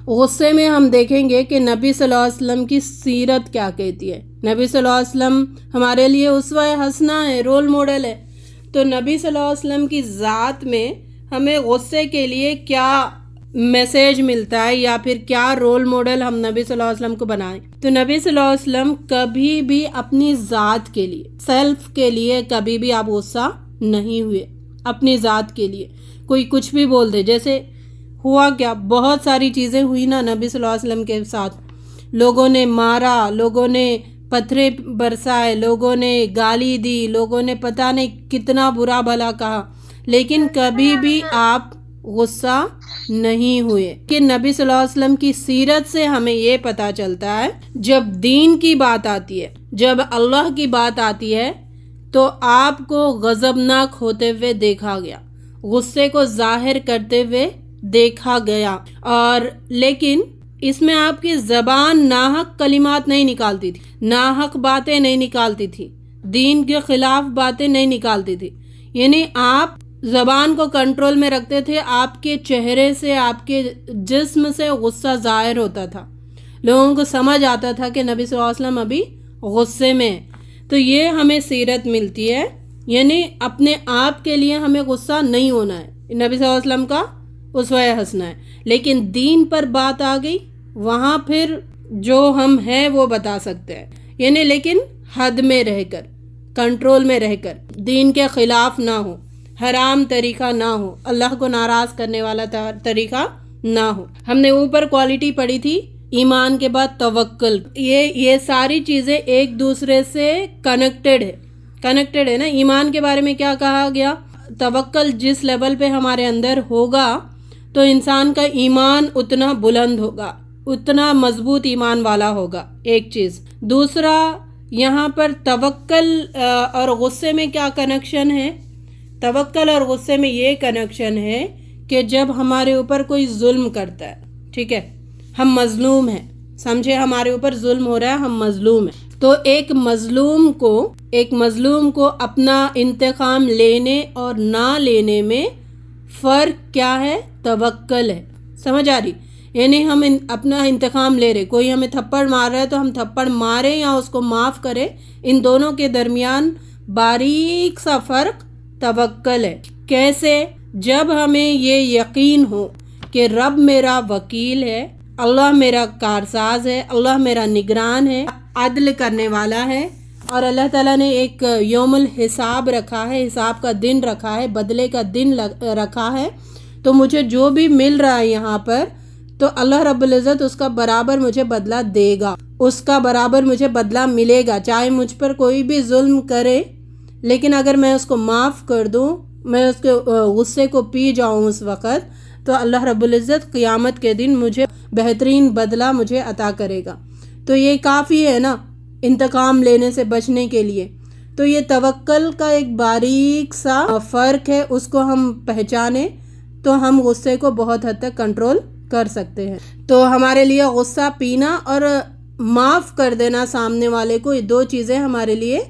غصے میں ہم دیکھیں گے کہ نبی صلی اللہ علیہ وسلم کی سیرت کیا کہتی ہے. نبی صلی اللہ علیہ وسلم ہمارے لیے اسوہ حسنہ ہے، رول ماڈل ہے. تو نبی صلی اللہ علیہ وسلم کی ذات میں ہمیں غصے کے لیے کیا میسیج ملتا ہے یا پھر کیا رول ماڈل ہم نبی صلی اللہ علیہ وسلم کو بنائیں. تو نبی صلی اللہ علیہ وسلم کبھی بھی اپنی ذات کے لیے، سیلف کے لیے کبھی بھی آپ غصہ نہیں ہوئے. اپنی ذات کے لیے کوئی کچھ بھی بول دے، جیسے ہوا کیا، بہت ساری چیزیں ہوئی نا نبی صلی اللہ علیہ وسلم کے ساتھ. لوگوں نے مارا، لوگوں نے پتھریں برسائے، لوگوں نے گالی دی، لوگوں نے پتہ نہیں کتنا برا بھلا کہا، لیکن کبھی بھی آپ غصہ نہیں ہوئے. کہ نبی صلی اللہ علیہ وسلم کی سیرت سے ہمیں یہ پتہ چلتا ہے جب دین کی بات آتی ہے، جب اللہ کی بات آتی ہے تو آپ کو غضبناک ہوتے ہوئے دیکھا گیا، غصے کو ظاہر کرتے ہوئے دیکھا گیا. اور لیکن اس میں آپ کی زبان ناحق کلمات نہیں نکالتی تھی، ناحق باتیں نہیں نکالتی تھی، دین کے خلاف باتیں نہیں نکالتی تھی. یعنی آپ زبان کو کنٹرول میں رکھتے تھے، آپ کے چہرے سے، آپ کے جسم سے غصہ ظاہر ہوتا تھا، لوگوں کو سمجھ آتا تھا کہ نبی صلی اللہ علیہ وسلم ابھی غصے میں ہے. تو یہ ہمیں سیرت ملتی ہے، یعنی اپنے آپ کے لیے ہمیں غصہ نہیں ہونا ہے، نبی صلی اللہ علیہ وسلم کا اسوہ حسنہ ہے. لیکن دین پر بات آ گئی، وہاں پھر جو ہم ہیں وہ بتا سکتے ہیں، یعنی لیکن حد میں رہ کر، کنٹرول میں رہ کر، دین کے خلاف نہ ہو، حرام طریقہ نہ ہو، اللہ کو ناراض کرنے والا طریقہ نہ ہو. ہم نے اوپر کوالٹی پڑھی تھی ایمان کے بعد توکل. یہ ساری چیزیں ایک دوسرے سے کنیکٹڈ ہے نا. ایمان کے بارے میں کیا کہا گیا؟ توکل جس لیول پہ ہمارے اندر ہوگا تو انسان کا ایمان اتنا بلند ہوگا، اتنا مضبوط ایمان والا ہوگا. ایک چیز. دوسرا، یہاں پر توکل اور غصے میں کیا کنیکشن ہے؟ توکل اور غصے میں یہ کنیکشن ہے کہ جب ہمارے اوپر کوئی ظلم کرتا ہے، ٹھیک ہے، ہم مظلوم ہیں، سمجھے، ہمارے اوپر ظلم ہو رہا ہے، ہم مظلوم ہیں، تو ایک مظلوم کو اپنا انتقام لینے اور نہ لینے میں فرق کیا ہے؟ توکل ہے. سمجھ آ رہی؟ یعنی ہم اپنا انتقام لے رہے، کوئی ہمیں تھپڑ مار رہا ہے تو ہم تھپڑ ماریں یا اس کو معاف کریں، ان دونوں کے درمیان باریک سا فرق توکل ہے. کیسے؟ جب ہمیں یہ یقین ہو کہ رب میرا وکیل ہے، اللہ میرا کارساز ہے، اللہ میرا نگران ہے، عدل کرنے والا ہے، اور اللہ تعالیٰ نے ایک یوم الحساب رکھا ہے، حساب کا دن رکھا ہے، بدلے کا دن رکھا ہے، تو مجھے جو بھی مل رہا ہے یہاں پر تو اللہ رب العزت اس کا برابر مجھے بدلہ دے گا، اس کا برابر مجھے بدلہ ملے گا. چاہے مجھ پر کوئی بھی ظلم کرے، لیکن اگر میں اس کو معاف کر دوں، میں اس کے غصے کو پی جاؤں اس وقت، تو اللہ رب العزت قیامت کے دن مجھے بہترین بدلہ مجھے عطا کرے گا. تو یہ کافی ہے نا انتقام لینے سے بچنے کے لیے. تو یہ توکل کا ایک باریک سا فرق ہے، اس کو ہم پہچانیں تو ہم غصے کو بہت حد تک کنٹرول کر سکتے ہیں. تو ہمارے لیے غصہ پینا اور معاف کر دینا سامنے والے کو، یہ دو چیزیں ہمارے لیے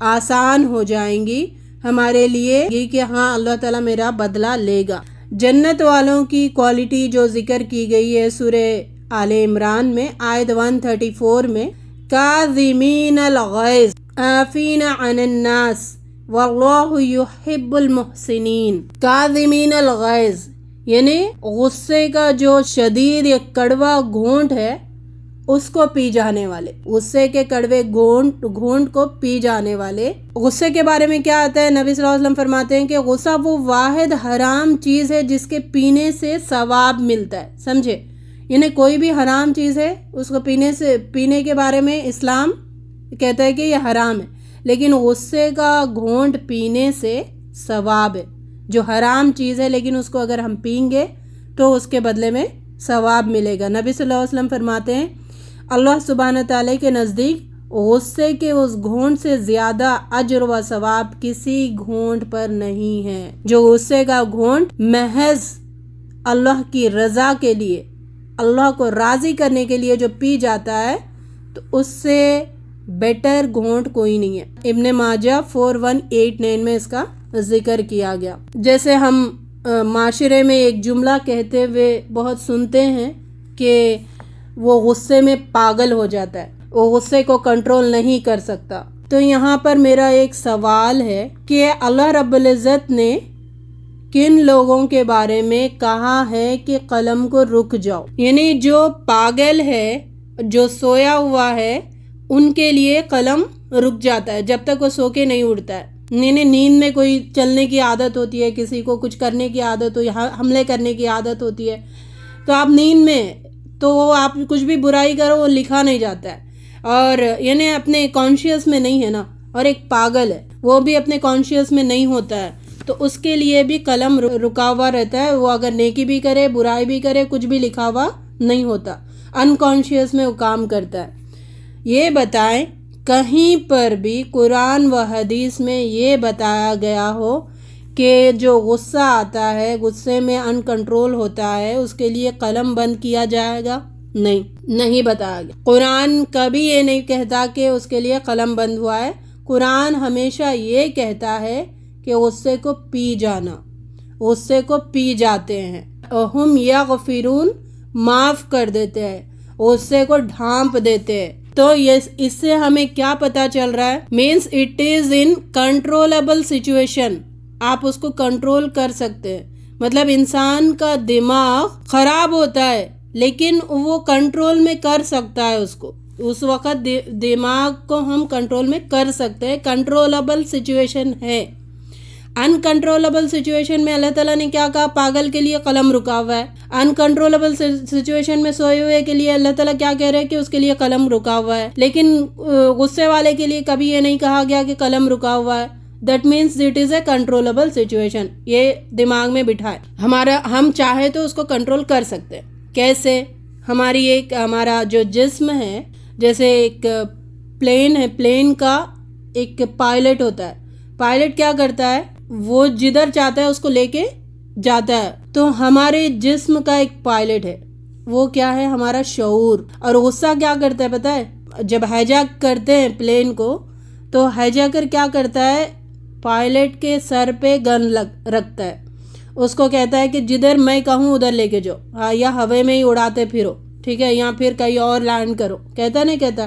آسان ہو جائیں گی ہمارے لیے کہ ہاں اللہ تعالیٰ میرا بدلہ لے گا. جنت والوں کی کوالٹی جو ذکر کی گئی ہے سورہ آل عمران میں آیت 134 میں، کاظمین الغیظ عافین عن الناس واللہ یحب المحسنین. کاظمین الغیظ یعنی غصے کا جو شدید یا کڑوا گھونٹ ہے اس کو پی جانے والے، غصے کے کڑوے گھونٹ کو پی جانے والے. غصے کے بارے میں کیا آتا ہے؟ نبی صلی اللہ علیہ وسلم فرماتے ہیں کہ غصہ وہ واحد حرام چیز ہے جس کے پینے سے ثواب ملتا ہے. سمجھے؟ یعنی کوئی بھی حرام چیز ہے اس کو پینے کے بارے میں اسلام کہتا ہے کہ یہ حرام ہے، لیکن غصے کا گھونٹ پینے سے ثواب ہے. جو حرام چیز ہے لیکن اس کو اگر ہم پئیں گے تو اس کے بدلے میں ثواب ملے گا. نبی صلی اللہ علیہ وسلم فرماتے ہیں اللہ سبحانہ تعالیٰ کے نزدیک غصے کے اس گھونٹ سے زیادہ اجر و ثواب کسی گھونٹ پر نہیں ہے. جو غصے کا گھونٹ محض اللہ کی رضا کے لیے، اللہ کو راضی کرنے کے لیے جو پی جاتا ہے، تو اس سے بیٹر گھونٹ کوئی نہیں ہے. ابن ماجہ 4189 میں اس کا ذکر کیا گیا. جیسے ہم معاشرے میں ایک جملہ کہتے ہوئے بہت سنتے ہیں کہ وہ غصے میں پاگل ہو جاتا ہے، وہ غصے کو کنٹرول نہیں کر سکتا۔ تو یہاں پر میرا ایک سوال ہے کہ اللہ رب العزت نے کن لوگوں کے بارے میں کہا ہے کہ قلم کو رک جاؤ؟ یعنی جو پاگل ہے، جو سویا ہوا ہے، ان کے لیے قلم رک جاتا ہے جب تک وہ سو کے نہیں اٹھتا ہے۔ نیند میں کوئی چلنے کی عادت ہوتی ہے، کسی کو کچھ کرنے کی عادت ہو، حملے کرنے کی عادت ہوتی ہے، تو آپ نیند میں تو آپ کچھ بھی برائی کرو وہ لکھا نہیں جاتا ہے، اور یعنی اپنے کانشیس میں نہیں ہے نا۔ اور ایک پاگل ہے، وہ بھی اپنے کانشیس میں نہیں ہوتا ہے، تو اس کے لیے بھی قلم رکا ہوا رہتا ہے۔ وہ اگر نیکی بھی کرے، برائی بھی کرے، کچھ بھی لکھا ہوا نہیں ہوتا، انکانشیس میں وہ کام کرتا ہے۔ یہ بتائیں کہیں پر بھی قرآن و حدیث میں یہ بتایا گیا ہو کہ جو غصہ آتا ہے، غصے میں ان کنٹرول ہوتا ہے، اس کے لیے قلم بند کیا جائے گا؟ نہیں بتایا گیا۔ قرآن کبھی یہ نہیں کہتا کہ اس کے لیے قلم بند ہوا ہے۔ قرآن ہمیشہ یہ کہتا ہے کہ غصے کو پی جانا، غصے کو پی جاتے ہیں۔ ہم یغفرون، معاف کر دیتے ہیں، غصے کو ڈھانپ دیتے ہیں۔ تو اس سے ہمیں کیا پتا چل رہا ہے؟ Means it is in controllable situation, آپ اس کو کنٹرول کر سکتے ہیں۔ مطلب انسان کا دماغ خراب ہوتا ہے لیکن وہ کنٹرول میں کر سکتا ہے، اس کو اس وقت دماغ کو ہم کنٹرول میں کر سکتے ہیں۔ کنٹرولبل سچویشن ہے۔ انکنٹرولبل سچویشن میں اللہ تعالیٰ نے کیا کہا؟ پاگل کے لیے قلم رکا ہوا ہے۔ انکنٹرولبل سچویشن میں سوئے ہوئے کے لیے اللہ تعالیٰ کیا کہہ رہے ہیں کہ اس کے لیے قلم رکا ہوا ہے، لیکن غصے والے کے لیے کبھی یہ نہیں کہا گیا کہ قلم رکا ہوا ہے۔ That means it is a controllable situation. یہ دماغ میں بٹھائے، ہم چاہے تو اس کو کنٹرول کر سکتے ہیں۔ کیسے؟ ہمارا جو جسم ہے، جیسے ایک پلین ہے، پلین کا ایک پائلٹ ہوتا ہے۔ پائلٹ کیا کرتا ہے؟ وہ جدھر چاہتا ہے اس کو لے کے جاتا ہے۔ تو ہمارے جسم کا ایک پائلٹ ہے، وہ کیا ہے؟ ہمارا شعور۔ اور غصہ کیا کرتا ہے پتہ ہے؟ جب ہائیجیک کرتے ہیں پلین کو، تو ہائیجیکر کیا کرتا ہے؟ پائلٹ کے سر پہ گن رکھتا ہے، اس کو کہتا ہے کہ جدھر میں کہوں ادھر لے کے جاؤ، یا ہوے میں ہی اڑاتے پھرو، ٹھیک ہے، یا پھر کہیں اور لینڈ کرو، کہتا نہیں کہتا؟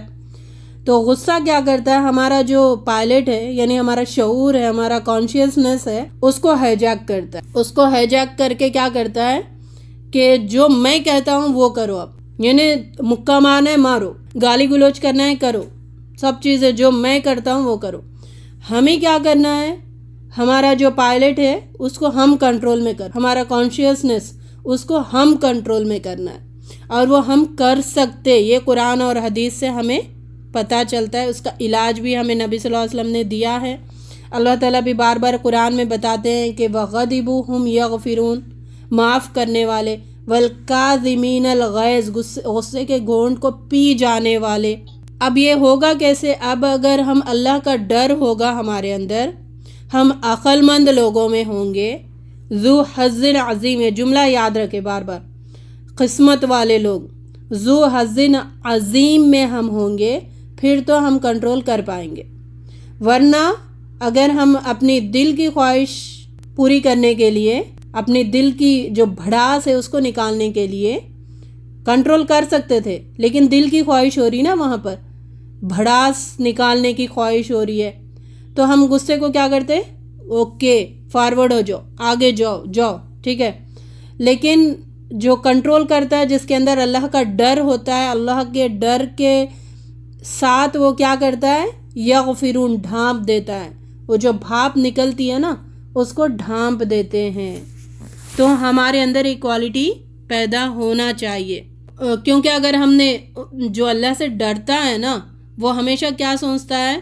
تو غصہ کیا کرتا ہے؟ ہمارا جو پائلٹ ہے، یعنی ہمارا شعور ہے، ہمارا کانشیسنس ہے، اس کو ہائیجیک کرتا ہے۔ اس کو ہائیجیک کر کے کیا کرتا ہے کہ جو میں کہتا ہوں وہ کرو، اب یعنی مکہ مارنا ہے مارو، گالی گلوچ کرنا ہے کرو، سب چیزیں جو میں کرتا ہوں وہ کرو۔ ہمیں کیا کرنا ہے؟ ہمارا جو پائلٹ ہے اس کو ہم کنٹرول میں ہمارا کانشیسنس، اس کو ہم کنٹرول میں کرنا ہے، اور وہ ہم کر سکتے۔ یہ قرآن اور حدیث سے ہمیں پتہ چلتا ہے۔ اس کا علاج بھی ہمیں نبی صلی اللہ علیہ وسلم نے دیا ہے۔ اللہ تعالیٰ بھی بار بار قرآن میں بتاتے ہیں کہ وَغَضِبُوا هُمْ يَغْفِرُونَ، معاف کرنے والے، وَالْكَاظِمِينَ الْغَيْظَ، غصے کے گھونٹ کو پی جانے والے۔ اب یہ ہوگا کیسے؟ اب اگر ہم اللہ کا ڈر ہوگا ہمارے اندر، ہم عقل مند لوگوں میں ہوں گے، ذو حظ عظیم، یہ جملہ یاد رکھے بار بار، قسمت والے لوگ، ذو حظ عظیم میں ہم ہوں گے، پھر تو ہم کنٹرول کر پائیں گے۔ ورنہ اگر ہم اپنی دل کی خواہش پوری کرنے کے لیے، اپنی دل کی جو بھڑاس ہے اس کو نکالنے کے لیے کنٹرول کر سکتے تھے، لیکن دل کی خواہش ہو رہی نا، وہاں پر بھڑاس نکالنے کی خواہش ہو رہی ہے، تو ہم غصے کو کیا کرتے؟ اوکے، فارورڈ ہو جاؤ، آگے جاؤ، ٹھیک ہے۔ لیکن جو کنٹرول کرتا ہے، جس کے اندر اللہ کا ڈر ہوتا ہے، اللہ کے ڈر کے ساتھ وہ کیا کرتا ہے؟ یغفرون، ڈھانپ دیتا ہے۔ وہ جو بھاپ نکلتی ہے نا، اس کو ڈھانپ دیتے ہیں۔ تو ہمارے اندر ایک کوالٹی پیدا ہونا چاہیے، کیونکہ اگر ہم نے جو اللہ سے ڈرتا ہے نا، وہ ہمیشہ کیا سوچتا ہے؟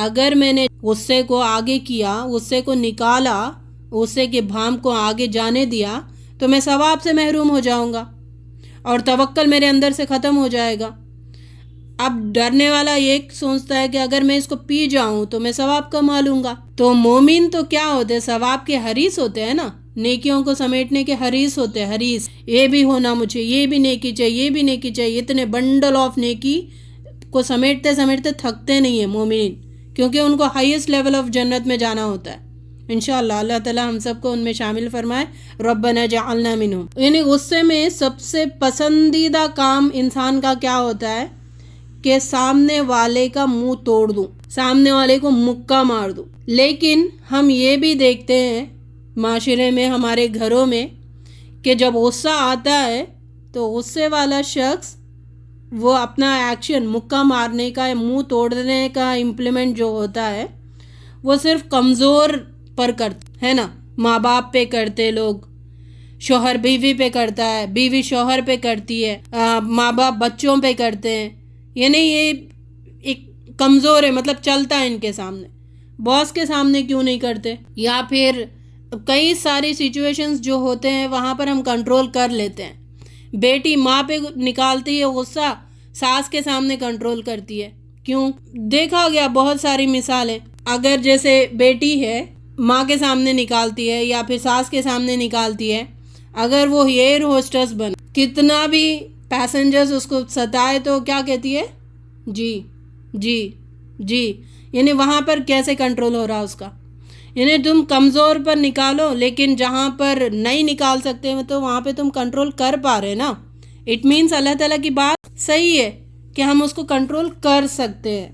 اگر میں نے غصے کو آگے کیا، غصے کو نکالا، غصے کے بھاپ کو آگے جانے دیا، تو میں ثواب سے محروم ہو جاؤں گا اور توکل میرے اندر سے ختم ہو جائے گا۔ اب ڈرنے والا یہ سوچتا ہے کہ اگر میں اس کو پی جاؤں تو میں ثواب کما لوں گا۔ تو مومن تو کیا ہوتے ہیں؟ ثواب کے حریص ہوتے ہیں نا، نیکیوں کو سمیٹنے کے حریص ہوتے ہیں، حریص، یہ بھی ہونا مجھے، یہ بھی نیکی چاہیے، یہ بھی نیکی چاہیے، اتنے بنڈل آف نیکی کو سمیٹتے تھکتے نہیں ہیں مومن، کیونکہ ان کو ہائیسٹ لیول آف جنت میں جانا ہوتا ہے۔ انشاءاللہ اللہ تعالیٰ ہم سب کو ان میں شامل فرمائے. ربنا جعلنا منہم. یعنی غصے میں سب سے پسندیدہ کام انسان کا کیا ہوتا ہے کہ سامنے والے کا منہ توڑ دوں، سامنے والے کو مکہ مار دوں. لیکن ہم یہ بھی دیکھتے ہیں معاشرے میں، ہمارے گھروں میں، کہ جب غصہ آتا ہے تو غصے والا شخص وہ اپنا ایکشن مکہ مارنے کا، منہ توڑنے کا امپلیمنٹ جو ہوتا ہے وہ صرف کمزور پر کرتے ہے نا. ماں باپ پہ کرتے لوگ، شوہر بیوی پہ کرتا ہے، بیوی شوہر پہ کرتی ہے، ماں باپ بچوں پہ کرتے ہیں. یعنی یہ ایک کمزور ہے، مطلب چلتا ہے ان کے سامنے. باس کے سامنے کیوں نہیں کرتے؟ یا پھر کئی ساری سچویشنز جو ہوتے ہیں وہاں پر ہم کنٹرول کر لیتے ہیں. بیٹی ماں پہ نکالتی ہے غصہ، ساس کے سامنے کنٹرول کرتی ہے. کیوں؟ دیکھا گیا بہت ساری مثالیں. اگر جیسے بیٹی ہے ماں کے سامنے نکالتی ہے یا پھر ساس کے سامنے نکالتی ہے، اگر وہ ایئر ہوسٹس بن کتنا بھی پیسنجرز اس کو ستائے تو کیا کہتی ہے؟ جی جی جی. یعنی وہاں پر کیسے کنٹرول ہو رہا اس کا؟ یعنی تم کمزور پر نکالو، لیکن جہاں پر نہیں نکال سکتے تو وہاں پہ تم کنٹرول کر پا رہے نا. اٹ مینس اللہ تعالیٰ کی بات صحیح ہے کہ ہم اس کو کنٹرول کر سکتے ہیں،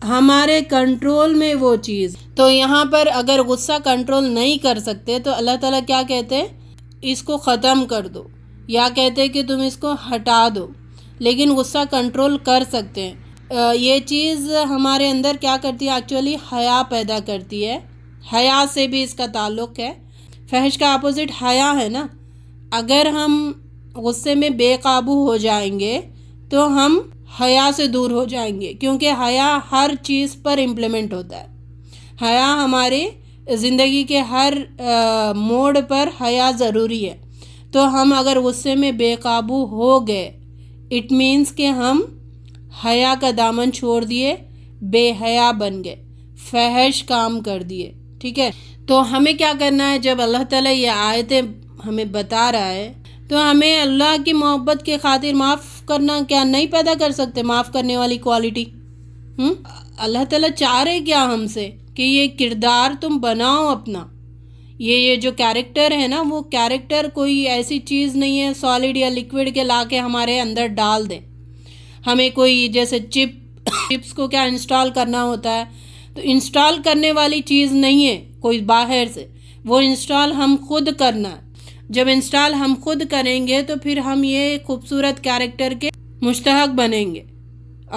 ہمارے کنٹرول میں وہ چیز. تو یہاں پر اگر غصہ کنٹرول نہیں کر سکتے تو اللہ تعالیٰ کیا کہتے ہیں؟ اس کو ختم کر دو، یا کہتے ہیں کہ تم اس کو ہٹا دو. لیکن غصہ کنٹرول کر سکتے ہیں. یہ چیز ہمارے اندر کیا کرتی ہے؟ ایکچولی حیا پیدا کرتی ہے. حیا سے بھی اس کا تعلق ہے. فحش کا اپوزٹ حیا ہے نا. اگر ہم غصے میں بے قابو ہو جائیں گے تو ہم حیا سے دور ہو جائیں گے، کیونکہ حیا ہر چیز پر امپلیمنٹ ہوتا ہے. حیا ہماری زندگی کے ہر موڑ پر حیا ضروری ہے. تو ہم اگر غصے میں بے قابو ہو گئے، اٹ مینس کہ ہم حیا کا دامن چھوڑ دیے، بے حیا بن گئے، فحش کام کر دیے. ٹھیک ہے؟ تو ہمیں کیا کرنا ہے؟ جب اللہ تعالیٰ یہ آیتیں ہمیں بتا رہا ہے تو ہمیں اللہ کی محبت کے خاطر معاف کرنا کیا نہیں پیدا کر سکتے؟ معاف کرنے والی کوالٹی. اللہ تعالیٰ چاہ رہے کیا ہم سے کہ یہ کردار تم بناؤ اپنا. یہ جو کیریکٹر ہے نا، وہ کیریکٹر کوئی ایسی چیز نہیں ہے سالڈ یا لیکوڈ کے لا کے ہمارے اندر ڈال دیں. ہمیں کوئی جیسے چپس کو کیا انسٹال کرنا ہوتا ہے، تو انسٹال کرنے والی چیز نہیں ہے کوئی باہر سے، وہ انسٹال ہم خود کرنا ہے. جب انسٹال ہم خود کریں گے تو پھر ہم یہ خوبصورت کیریکٹر کے مستحق بنیں گے.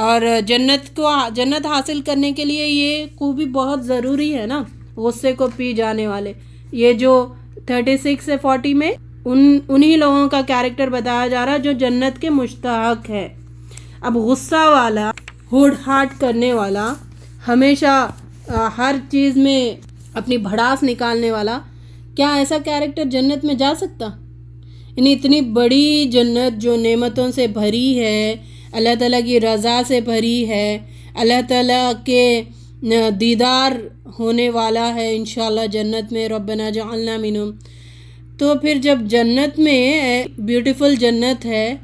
اور جنت حاصل کرنے کے لیے یہ خوبی بہت ضروری ہے نا. غصے کو پی جانے والے، یہ جو 36 سے 40 میں انہی لوگوں کا کیریکٹر بتایا جا رہا ہے جو جنت کے مستحق ہے. اب غصہ والا، ہوڑ ہاٹ کرنے والا، ہمیشہ ہر چیز میں اپنی بھڑاس نکالنے والا، کیا ایسا کیریکٹر جنت میں جا سکتا؟ یعنی اتنی بڑی جنت جو نعمتوں سے بھری ہے، اللہ تعالیٰ کی رضا سے بھری ہے، اللہ تعالیٰ کے دیدار ہونے والا ہے انشاءاللہ جنت میں. ربنا جعلنا منہم. تو پھر جب جنت میں بیوٹیفل جنت ہے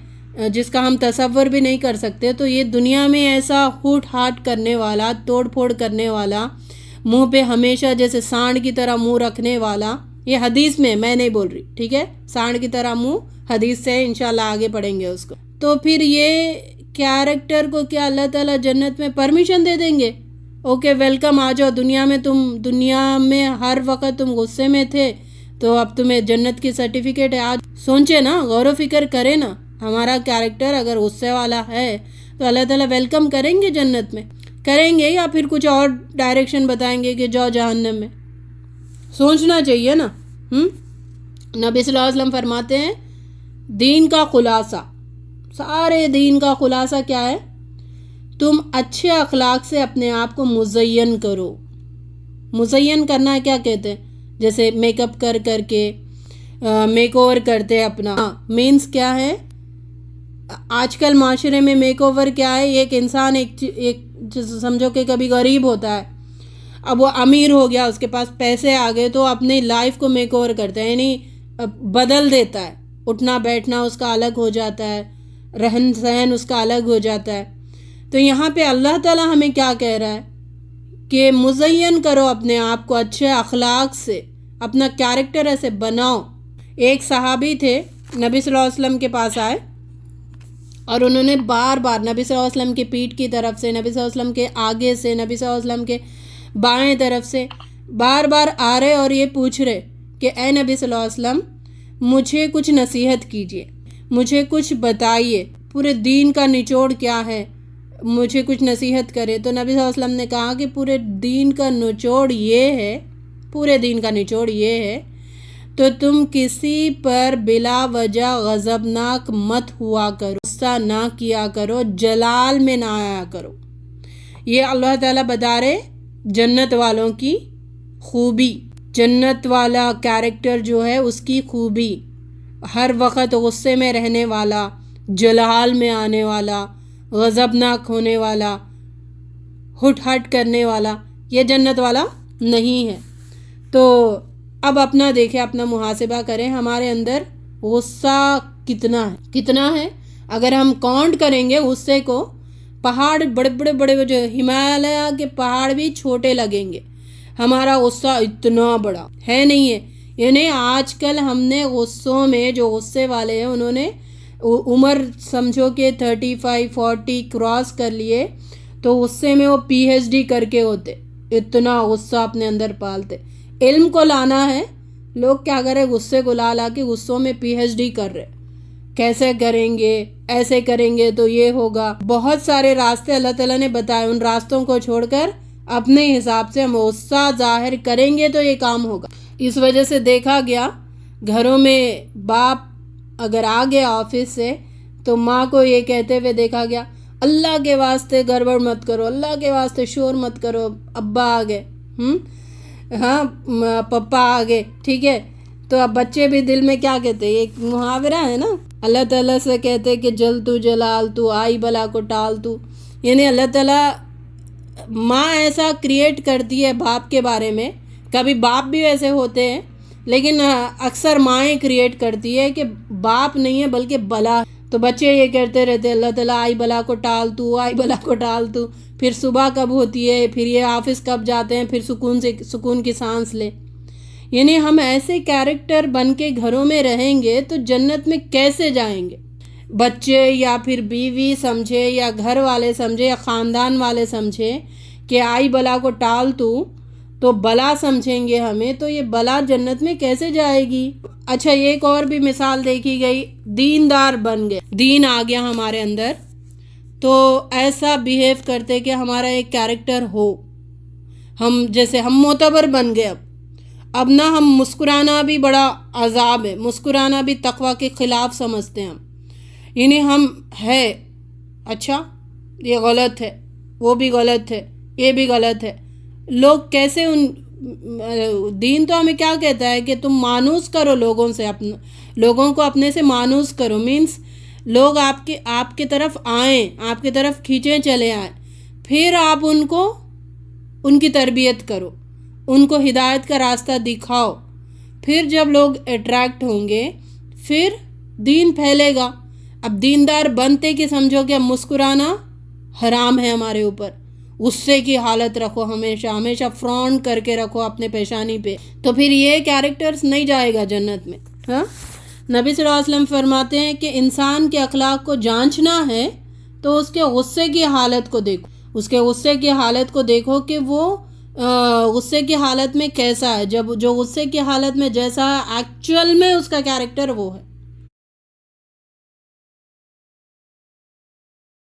جس کا ہم تصور بھی نہیں کر سکتے، تو یہ دنیا میں ایسا ہوٹ ہاٹ کرنے والا، توڑ پھوڑ کرنے والا، منہ پہ ہمیشہ جیسے سانڈ کی طرح منہ رکھنے والا، یہ حدیث میں، میں نہیں بول رہی، ٹھیک ہے؟ سانڈ کی طرح منہ حدیث سے انشاءاللہ آگے پڑھیں گے اس کو. تو پھر یہ کیریکٹر کو کیا اللہ تعالیٰ جنت میں پرمیشن دے دیں گے؟ اوکے ویلکم، آ جاؤ. دنیا میں ہر وقت تم غصے میں تھے تو اب تمہیں جنت کی سرٹیفکیٹ ہے. آج سوچے نا، غور و فکر کرے نا. ہمارا کیریکٹر اگر غصے والا ہے تو اللہ تعالیٰ ویلکم کریں گے جنت میں؟ کریں گے یا پھر کچھ اور ڈائریکشن بتائیں گے کہ جاؤ جہنم میں؟ سوچنا چاہیے نا. نبی صلی اللہ علیہ وسلم فرماتے ہیں دین کا خلاصہ، سارے دین کا خلاصہ کیا ہے؟ تم اچھے اخلاق سے اپنے آپ کو مزین کرو. مزین کرنا ہے، کیا کہتے ہیں؟ جیسے میک اپ کر کے میک اوور کرتے اپنا. مینس کیا ہے؟ آج کل معاشرے میں میک اوور کیا ہے؟ ایک انسان ایک سمجھو کہ کبھی غریب ہوتا ہے، اب وہ امیر ہو گیا، اس کے پاس پیسے آ گئے، تو اپنی لائف کو میک اوور کرتا ہے، یعنی بدل دیتا ہے. اٹھنا بیٹھنا اس کا الگ ہو جاتا ہے، رہن سہن اس کا الگ ہو جاتا ہے. تو یہاں پہ اللہ تعالیٰ ہمیں کیا کہہ رہا ہے کہ مزین کرو اپنے آپ کو اچھے اخلاق سے، اپنا کیریکٹر ایسے بناؤ۔ ایک صحابی تھے، نبی صلی اللہ علیہ وسلم کے پاس آئے اور انہوں نے بار بار نبی صلی اللہ علیہ وسلم کی پیٹھ کی طرف سے، نبی صلی اللہ علیہ وسلم کے آگے سے، نبی صلی اللہ علیہ وسلم کے بائیں طرف سے بار بار آ رہے اور یہ پوچھ رہے کہ اے نبی صلی اللہ علیہ وسلم مجھے کچھ نصیحت کیجیے، مجھے کچھ بتائیے، پورے دین کا نچوڑ کیا ہے، مجھے کچھ نصیحت کرے۔ تو نبی صلی اللہ علیہ وسلم نے کہا کہ پورے دین کا نچوڑ یہ ہے، پورے دین کا نچوڑ یہ ہے تو تم کسی پر بلا وجہ غضبناک مت ہوا کرو، غصہ نہ کیا کرو، جلال میں نہ آیا کرو۔ یہ اللہ تعالیٰ بتا رہے جنت والوں کی خوبی، جنت والا کیریکٹر جو ہے اس کی خوبی، ہر وقت غصے میں رہنے والا، جلال میں آنے والا، غضبناک ہونے والا، ہٹ ہٹ کرنے والا، یہ جنت والا نہیں ہے۔ تو اب اپنا دیکھیں، اپنا محاسبہ کریں، ہمارے اندر غصہ کتنا ہے۔ اگر ہم کاؤنٹ کریں گے غصے کو، پہاڑ بڑے بڑے بڑے جو ہمالیہ کے پہاڑ بھی چھوٹے لگیں گے، ہمارا غصہ اتنا بڑا ہے نہیں ہے۔ یعنی آج کل ہم نے غصوں میں، جو غصے والے ہیں انہوں نے عمر سمجھو کہ 35-40 کراس کر لیے تو غصے میں وہ PhD کر کے ہوتے، اتنا غصہ اپنے اندر پالتے۔ علم کو لانا ہے، لوگ کیا کریں، غصے کو لا کے غصوں میں PhD کر رہے، کیسے کریں گے، ایسے کریں گے تو یہ ہوگا۔ بہت سارے راستے اللہ تعالیٰ نے بتائے، ان راستوں کو چھوڑ کر اپنے حساب سے ہم غصہ ظاہر کریں گے تو یہ کام ہوگا۔ اس وجہ سے دیکھا گیا گھروں میں باپ اگر آ گیا آفس سے تو ماں کو یہ کہتے ہوئے دیکھا گیا، اللہ کے واسطے گڑبڑ مت کرو، اللہ کے واسطے شور مت کرو، ابا آ گئے، ہاں پپا آ گئے، ٹھیک ہے۔ تو اب بچے بھی دل میں کیا کہتے ہیں، ایک محاورہ ہے نا، اللہ تعالیٰ سے کہتے کہ جل تو جلال تو، آئی بلا کو ٹال تو، یعنی اللہ تعالیٰ ماں ایسا کریٹ کرتی ہے باپ کے بارے میں، کبھی باپ بھی ویسے ہوتے ہیں لیکن اکثر مائیں کریٹ کرتی ہے کہ باپ نہیں ہے بلکہ بلا۔ تو بچے یہ کہتے رہتے اللہ تعالیٰ آئی بلا کو ٹال تو، آئی بلا کو ٹال تو، پھر صبح کب ہوتی ہے، پھر یہ آفس کب جاتے ہیں، پھر سکون کی سانس لے۔ یعنی ہم ایسے کیریکٹر بن کے گھروں میں رہیں گے تو جنت میں کیسے جائیں گے؟ بچے یا پھر بیوی سمجھے یا گھر والے سمجھے یا خاندان والے سمجھے کہ آئی بلا کو ٹال تو بلا سمجھیں گے ہمیں، تو یہ بلا جنت میں کیسے جائے گی؟ اچھا، ایک اور بھی مثال دیکھی گئی، دیندار بن گئے، دین آ گیا ہمارے اندر تو ایسا بیہیو کرتے کہ ہمارا ایک کیریکٹر ہو، ہم جیسے ہم معتبر بن گئے، اب نہ ہم مسکرانا بھی بڑا عذاب ہے، مسکرانا بھی تقوی کے خلاف سمجھتے ہیں ہم، یعنی ہم ہے اچھا یہ غلط ہے، وہ بھی غلط ہے، یہ بھی غلط ہے۔ لوگ کیسے دین تو ہمیں کیا کہتا ہے کہ تم مانوس کرو لوگوں سے، لوگوں کو اپنے سے مانوس کرو، مینس لوگ آپ کے طرف آئیں، آپ کی طرف کھینچیں چلے آئیں، پھر آپ ان کی تربیت کرو، ان کو ہدایت کا راستہ دکھاؤ، پھر جب لوگ اٹریکٹ ہوں گے پھر دین پھیلے گا۔ اب دیندار بنتے کہ سمجھو کہ اب مسکرانا حرام ہے ہمارے اوپر، غصے کی حالت رکھو، ہمیشہ فرون کر کے رکھو اپنے پیشانی پہ، تو پھر یہ کیریکٹرز نہیں جائے گا جنت میں۔ ہاں، نبی صلی اللہ علیہ وسلم فرماتے ہیں کہ انسان کے اخلاق کو جانچنا ہے تو اس کے غصے کی حالت کو دیکھو، اس کے غصے کی حالت کو دیکھو کہ وہ غصے کی حالت میں کیسا ہے، جو غصے کی حالت میں جیسا ہے ایکچول میں اس کا کیریکٹر وہ ہے۔